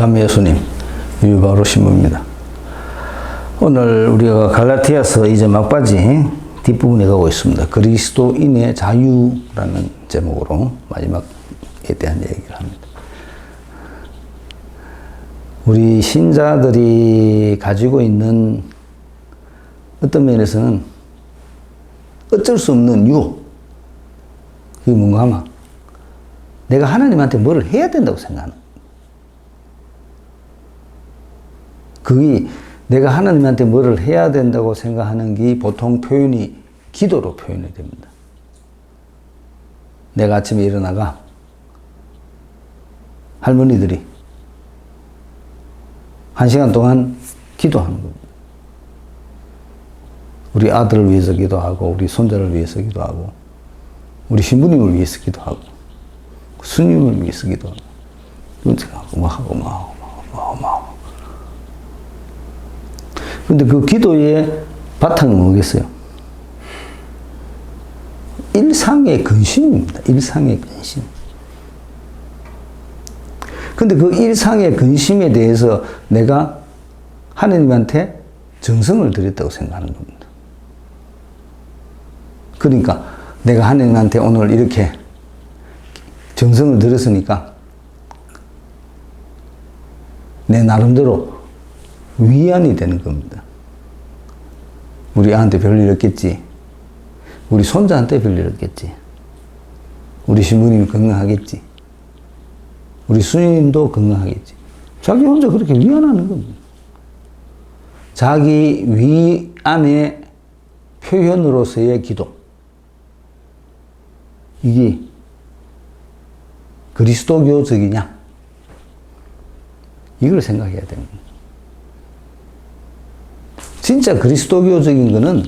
참여 예수님, 유바로 신부입니다. 오늘 우리가 갈라디아서 이제 막바지 뒷부분에 가고 있습니다. 그리스도인의 자유라는 제목으로 마지막에 대한 얘기를 합니다. 우리 신자들이 가지고 있는 어떤 면에서는 어쩔 수 없는 유혹, 그게 뭔가 하면 내가 하나님한테 뭐를 해야 된다고 생각하는, 그게 내가 하나님한테 뭐를 해야 된다고 생각하는 게 보통 표현이 기도로 표현이 됩니다. 내가 아침에 일어나가 할머니들이 1시간 동안 기도하는 겁니다. 우리 아들을 위해서 기도하고, 우리 손자를 위해서 기도하고, 우리 신부님을 위해서 기도하고, 스님을 위해서 기도하고, 뭐 하고. 근데 그 기도의 바탕은 뭐겠어요? 일상의 근심입니다. 일상의 근심. 근데 그 일상의 근심에 대해서 내가 하나님한테 정성을 들였다고 생각하는 겁니다. 그러니까 내가 하나님한테 오늘 이렇게 정성을 들였으니까 내 나름대로 위안이 되는 겁니다. 우리 아한테 별일 없겠지. 우리 손자한테 별일 없겠지. 우리 신부님이 건강하겠지. 우리 스님도 건강하겠지. 자기 혼자 그렇게 위안하는 겁니다. 자기 위안의 표현으로서의 기도. 이게 그리스도교적이냐? 이걸 생각해야 됩니다. 진짜 그리스도교적인 거는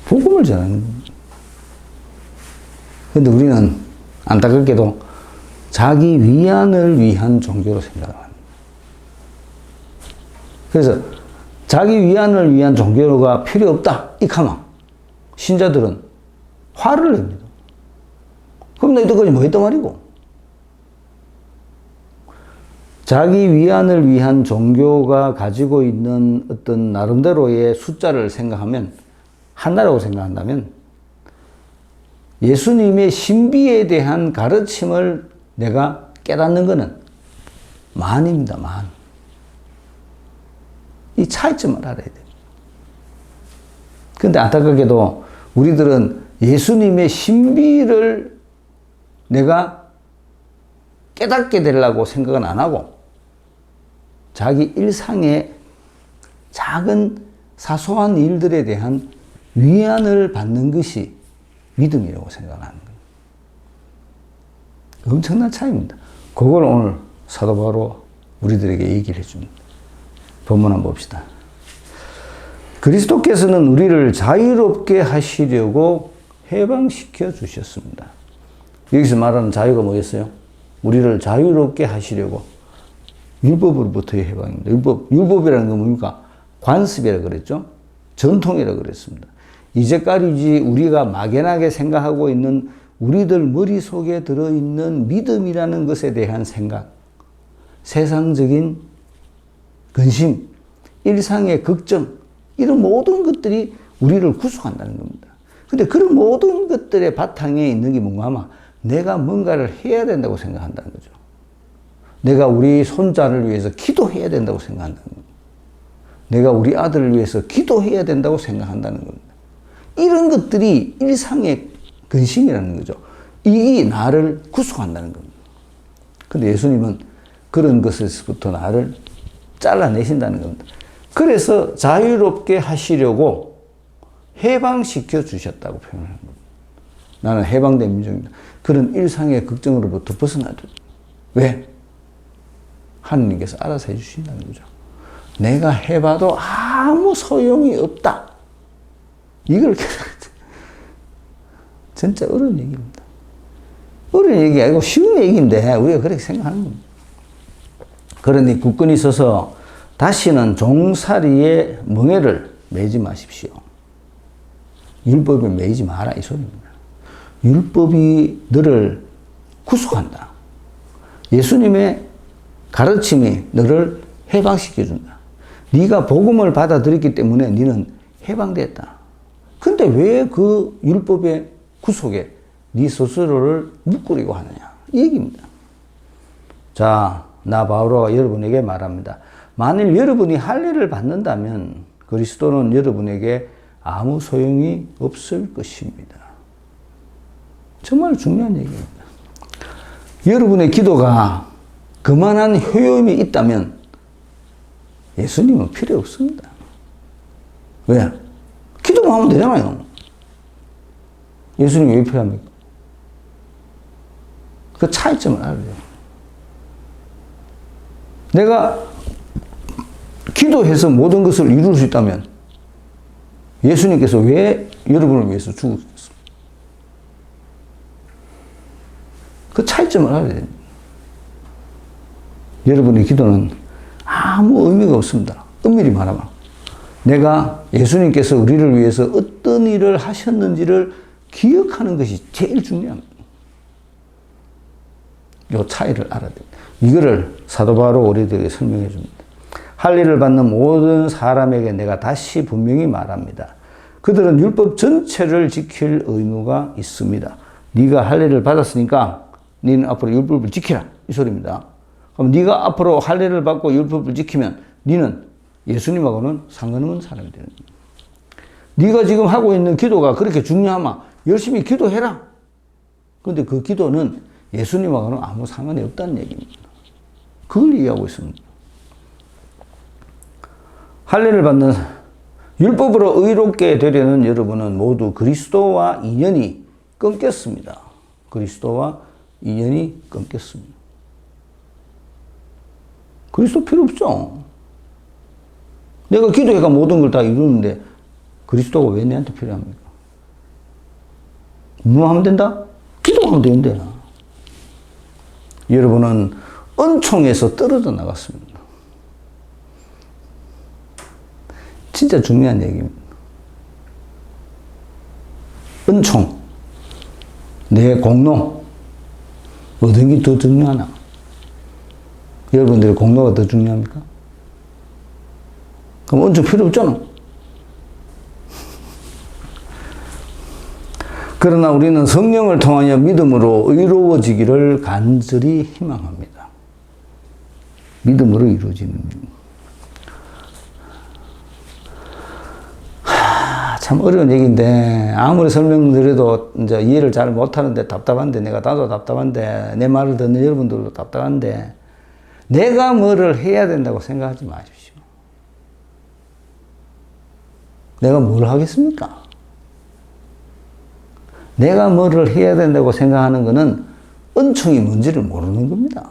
복음을 전하는 겁니다. 그런데 우리는 안타깝게도 자기 위안을 위한 종교로 생각합니다. 그래서 자기 위안을 위한 종교가 필요 없다, 이카마 신자들은 화를 냅니다. 그럼 나 이때까지 뭐 했단 말이고? 자기 위안을 위한 종교가 가지고 있는 어떤 나름대로의 숫자를 생각하면, 하나라고 생각한다면, 예수님의 신비에 대한 가르침을 내가 깨닫는 것은 만입니다, 만. 이 차이점을 알아야 돼요. 근데 안타깝게도 우리들은 예수님의 신비를 내가 깨닫게 되려고 생각은 안 하고, 자기 일상의 작은 사소한 일들에 대한 위안을 받는 것이 믿음이라고 생각하는 거예요. 엄청난 차이입니다. 그걸 오늘 사도 바울이 우리들에게 얘기를 해줍니다. 본문 한번 봅시다. 그리스도께서는 우리를 자유롭게 하시려고 해방시켜 주셨습니다. 여기서 말하는 자유가 뭐였어요? 우리를 자유롭게 하시려고. 율법으로부터의 해방입니다. 율법이라는 건 뭡니까? 관습이라고 그랬죠? 전통이라고 그랬습니다. 이제까지 우리가 막연하게 생각하고 있는 우리들 머릿속에 들어있는 믿음이라는 것에 대한 생각, 세상적인 근심, 일상의 걱정, 이런 모든 것들이 우리를 구속한다는 겁니다. 근데 그런 모든 것들의 바탕에 있는 게 뭔가 하면 내가 뭔가를 해야 된다고 생각한다는 거죠. 내가 우리 손자를 위해서 기도해야 된다고 생각한다는 겁니다. 내가 우리 아들을 위해서 기도해야 된다고 생각한다는 겁니다. 이런 것들이 일상의 근심이라는 거죠. 이게 나를 구속한다는 겁니다. 근데 예수님은 그런 것에서부터 나를 잘라내신다는 겁니다. 그래서 자유롭게 하시려고 해방시켜 주셨다고 표현하는 겁니다. 나는 해방된 민족입니다. 그런 일상의 걱정으로부터 벗어나죠. 왜? 하느님께서 알아서 해주신다는 거죠. 내가 해봐도 아무 소용이 없다. 이걸 진짜 어려운 얘기입니다. 어려운 얘기 아니고 쉬운 얘기인데 우리가 그렇게 생각하는 겁니다. 그러니 굳건히 서서 다시는 종살이의 멍에를 매지 마십시오. 율법에 매이지 마라 이 소리입니다. 율법이 너를 구속한다. 예수님의 가르침이 너를 해방시켜준다. 네가 복음을 받아들였기 때문에 너는 해방됐다. 근데 왜 그 율법의 구속에 네 스스로를 묶으려고 하느냐 이 얘기입니다. 자, 나 바오로가 여러분에게 말합니다. 만일 여러분이 할례를 받는다면 그리스도는 여러분에게 아무 소용이 없을 것입니다. 정말 중요한 얘기입니다. 여러분의 기도가 그만한 효용이 있다면 예수님은 필요 없습니다. 왜? 기도만 하면 되잖아요. 예수님이 왜 필요합니까? 그 차이점을 알아야 돼요. 내가 기도해서 모든 것을 이룰 수 있다면 예수님께서 왜 여러분을 위해서 죽으셨습니까? 그 차이점을 알아야 돼요. 여러분의 기도는 아무 의미가 없습니다. 엄밀히 말하면 내가 예수님께서 우리를 위해서 어떤 일을 하셨는지를 기억하는 것이 제일 중요합니다. 이 차이를 알아야 됩니다. 이거를 사도 바오로가 우리들에게 설명해 줍니다. 할례를 받는 모든 사람에게 내가 다시 분명히 말합니다. 그들은 율법 전체를 지킬 의무가 있습니다. 네가 할례를 받았으니까 너는 앞으로 율법을 지키라 이 소리입니다. 그럼 네가 앞으로 할례를 받고 율법을 지키면 너는 예수님하고는 상관없는 사람이 되는 거예요. 네가 지금 하고 있는 기도가 그렇게 중요하면 열심히 기도해라. 그런데 그 기도는 예수님하고는 아무 상관이 없다는 얘기입니다. 그걸 이해하고 있습니다. 할례를 받는 율법으로 의롭게 되려는 여러분은 모두 그리스도와 인연이 끊겼습니다. 그리스도와 인연이 끊겼습니다. 그리스도 필요 없죠. 내가 기도해가 모든 걸 다 이루는데 그리스도가 왜 내한테 필요합니까? 뭐 하면 된다? 기도하면 되는데. 여러분은 은총에서 떨어져 나갔습니다. 진짜 중요한 얘기입니다. 은총, 내 공로, 어떤 게 더 중요하나? 여러분들의 공로가 더 중요합니까? 그럼 은총 필요 없잖아. 그러나 우리는 성령을 통하여 믿음으로 의로워지기를 간절히 희망합니다. 믿음으로 이루어지는 참 어려운 얘기인데 아무리 설명드려도 이제 이해를 잘 못하는데 답답한데 나도 답답한데 내 말을 듣는 여러분들도 답답한데 내가 뭐를 해야 된다고 생각하지 마십시오. 내가 뭘 하겠습니까? 내가 뭐를 해야 된다고 생각하는 것은 은총이 뭔지를 모르는 겁니다.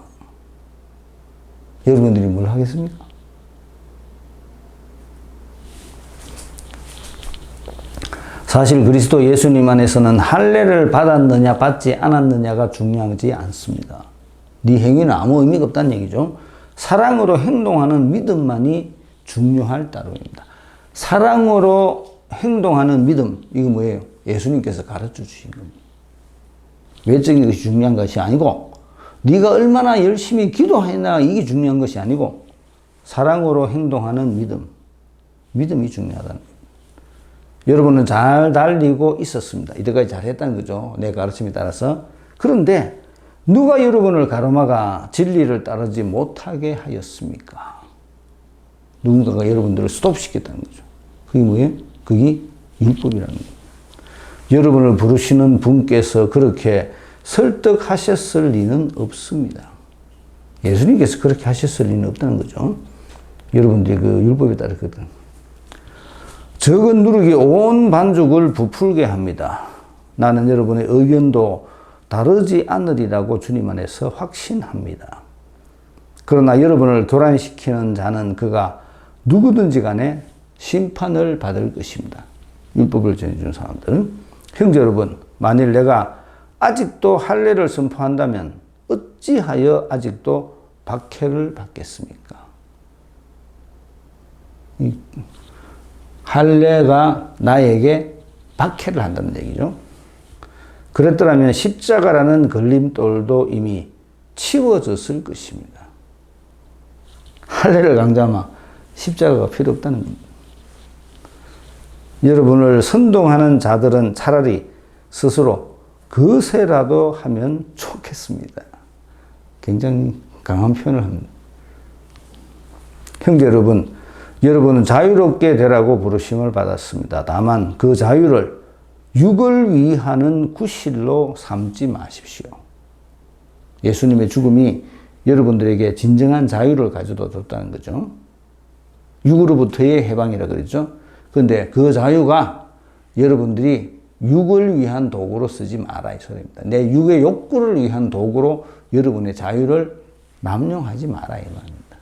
여러분들이 뭘 하겠습니까? 사실 그리스도 예수님 안에서는 할례를 받았느냐 받지 않았느냐가 중요하지 않습니다. 네 행위는 아무 의미가 없다는 얘기죠. 사랑으로 행동하는 믿음만이 중요할 따름입니다. 사랑으로 행동하는 믿음, 이거 뭐예요? 예수님께서 가르쳐 주신 겁니다. 외적인 것이 중요한 것이 아니고 네가 얼마나 열심히 기도하느냐 이게 중요한 것이 아니고 사랑으로 행동하는 믿음, 믿음이 중요하다는 겁니다. 여러분은 잘 달리고 있었습니다. 이때까지 잘했다는 거죠. 내 가르침에 따라서. 그런데 누가 여러분을 가로막아 진리를 따르지 못하게 하였습니까? 누군가가 여러분들을 스톱시켰다는 거죠. 그게 뭐예요? 그게 율법이라는 거예요. 여러분을 부르시는 분께서 그렇게 설득하셨을 리는 없습니다. 예수님께서 그렇게 하셨을 리는 없다는 거죠. 여러분들이 그 율법에 따르거든. 적은 누룩이 온 반죽을 부풀게 합니다. 나는 여러분의 의견도 다르지 않으리라고 주님 안에서 확신합니다. 그러나 여러분을 교란시키는 자는 그가 누구든지 간에 심판을 받을 것입니다. 율법을 전해주는 사람들은. 형제 여러분, 만일 내가 아직도 할례를 선포한다면 어찌하여 아직도 박해를 받겠습니까? 할례가 나에게 박해를 한다는 얘기죠. 그랬더라면 십자가라는 걸림돌도 이미 치워졌을 것입니다. 할례를 강조하면 십자가가 필요 없다는 겁니다. 여러분을 선동하는 자들은 차라리 스스로 거세라도 하면 좋겠습니다. 굉장히 강한 표현을 합니다. 형제 여러분, 여러분은 자유롭게 되라고 부르심을 받았습니다. 다만 그 자유를 육을 위하는 구실로 삼지 마십시오. 예수님의 죽음이 여러분들에게 진정한 자유를 가져다 줬다는 거죠. 육으로부터의 해방이라 그랬죠. 그런데 그 자유가 여러분들이 육을 위한 도구로 쓰지 마라 이 소리입니다. 내 육의 욕구를 위한 도구로 여러분의 자유를 남용하지 마라 이 말입니다.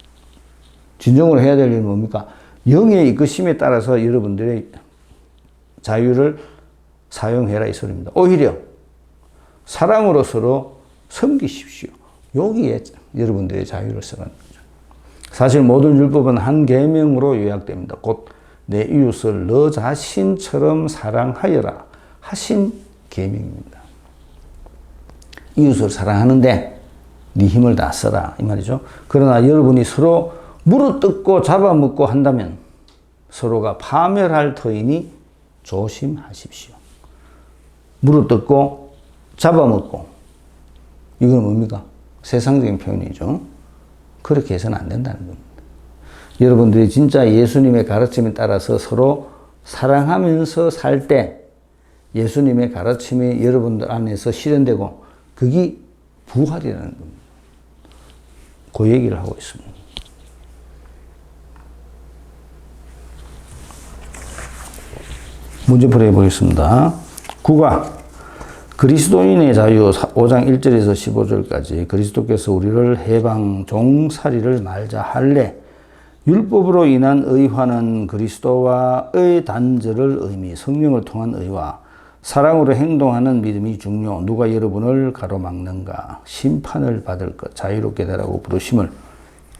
진정으로 해야 될 일은 뭡니까? 영의 이끄심에 따라서 여러분들의 자유를 사용해라 이 소리입니다. 오히려 사랑으로 서로 섬기십시오. 여기에 여러분들의 자유를 쓰라는 거죠. 사실 모든 율법은 한 계명으로 요약됩니다. 곧 내 이웃을 너 자신처럼 사랑하여라 하신 계명입니다. 이웃을 사랑하는데 네 힘을 다 써라 이 말이죠. 그러나 여러분이 서로 물어뜯고 잡아먹고 한다면 서로가 파멸할 터이니 조심하십시오. 물어뜯고 잡아먹고 이건 뭡니까? 세상적인 표현이죠. 그렇게 해서는 안 된다는 겁니다. 여러분들이 진짜 예수님의 가르침에 따라서 서로 사랑하면서 살 때 예수님의 가르침이 여러분들 안에서 실현되고 그게 부활이라는 겁니다. 그 얘기를 하고 있습니다. 문제풀이 해보겠습니다. 9가 그리스도인의 자유 5장 1절에서 15절까지 그리스도께서 우리를 해방 종살이를 말자 할례 율법으로 인한 의화는 그리스도와의 단절을 의미 성령을 통한 의화 사랑으로 행동하는 믿음이 중요 누가 여러분을 가로막는가 심판을 받을 것 자유롭게 되라고 부르심을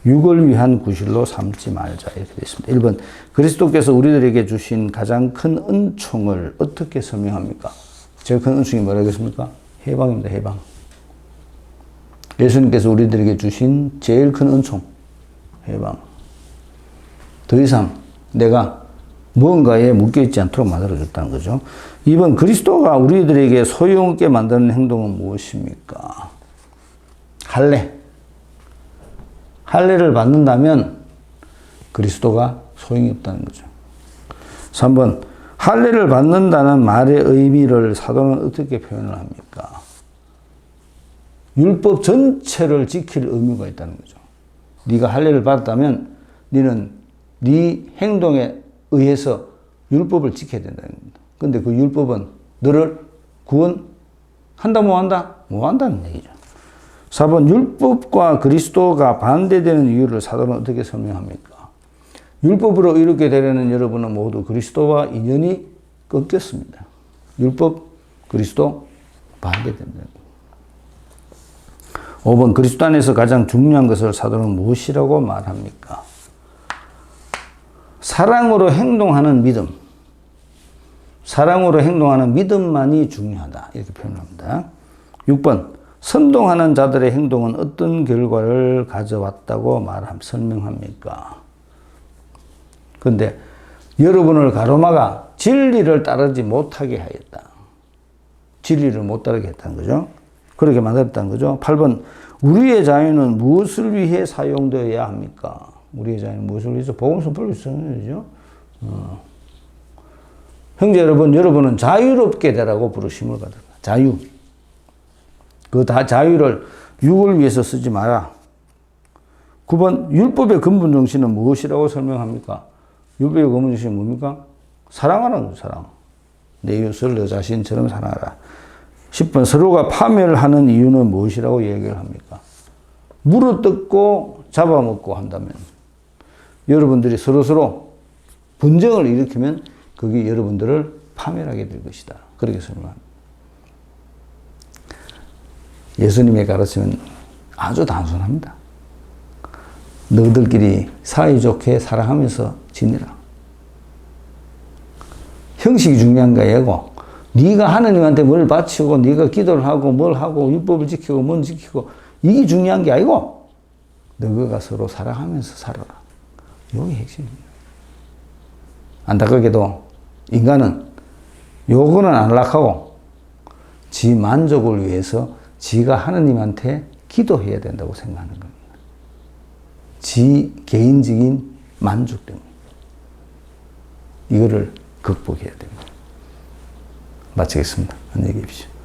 육을 위한 구실로 삼지 말자 이렇게 되어 있습니다. 1번 그리스도께서 우리들에게 주신 가장 큰 은총을 어떻게 설명합니까? 제일 큰 은총이 뭐라고 했습니까? 해방입니다. 해방. 예수님께서 우리들에게 주신 제일 큰 은총 해방. 더 이상 내가 무언가에 묶여있지 않도록 만들어줬다는 거죠. 2번 그리스도가 우리들에게 소용있게 만드는 행동은 무엇입니까? 할례. 할례를 받는다면 그리스도가 소용이 없다는 거죠. 3번 할례를 받는다는 말의 의미를 사도는 어떻게 표현을 합니까? 율법 전체를 지킬 의무가 있다는 거죠. 네가 할례를 받았다면 너는 네 행동에 의해서 율법을 지켜야 된다는 겁니다. 근데 그 율법은 너를 구원한다 뭐 한다? 뭐 한다는 얘기죠. 4번 율법과 그리스도가 반대되는 이유를 사도는 어떻게 설명합니까? 율법으로 이루게 되려는 여러분은 모두 그리스도와 인연이 끊겼습니다. 율법, 그리스도 반대된다. 5번 그리스도 안에서 가장 중요한 것을 사도는 무엇이라고 말합니까? 사랑으로 행동하는 믿음. 사랑으로 행동하는 믿음만이 중요하다. 이렇게 표현합니다. 6번 선동하는 자들의 행동은 어떤 결과를 가져왔다고 설명합니까? 그런데 여러분을 가로막아 진리를 따르지 못하게 하였다. 진리를 못 따르게 했다는 거죠. 그렇게 만들었다는 거죠. 8번 우리의 자유는 무엇을 위해 사용되어야 합니까? 우리의 자유는 무엇을 위해서? 복음서 풀고 있어요. 그죠? 형제 여러분, 여러분은 자유롭게 되라고 부르심을 받았다. 자유. 그 자유를 육을 위해서 쓰지 마라. 9번 율법의 근본 정신은 무엇이라고 설명합니까? 율법의 근본 정신은 뭡니까? 사랑하라는 거죠. 사랑. 내 이웃을 너 자신처럼 사랑하라. 10번 서로가 파멸을 하는 이유는 무엇이라고 얘기를 합니까? 물어뜯고 잡아먹고 한다면 여러분들이 서로서로 분쟁을 일으키면 그게 여러분들을 파멸하게 될 것이다. 그렇게 설명합니다. 예수님의 가르침은 아주 단순합니다. 너희들끼리 사이좋게 사랑하면서 지내라. 형식이 중요한 거 아니고 네가 하나님한테 뭘 바치고 네가 기도를 하고 뭘 하고 율법을 지키고 뭘 지키고 이게 중요한 게 아니고 너희가 서로 사랑하면서 살아라. 이게 핵심입니다. 안타깝게도 인간은 요거는 안락하고 지 만족을 위해서 지가 하느님한테 기도해야 된다고 생각하는 겁니다. 지 개인적인 만족 때문에. 이거를 극복해야 됩니다. 마치겠습니다. 안녕히 계십시오.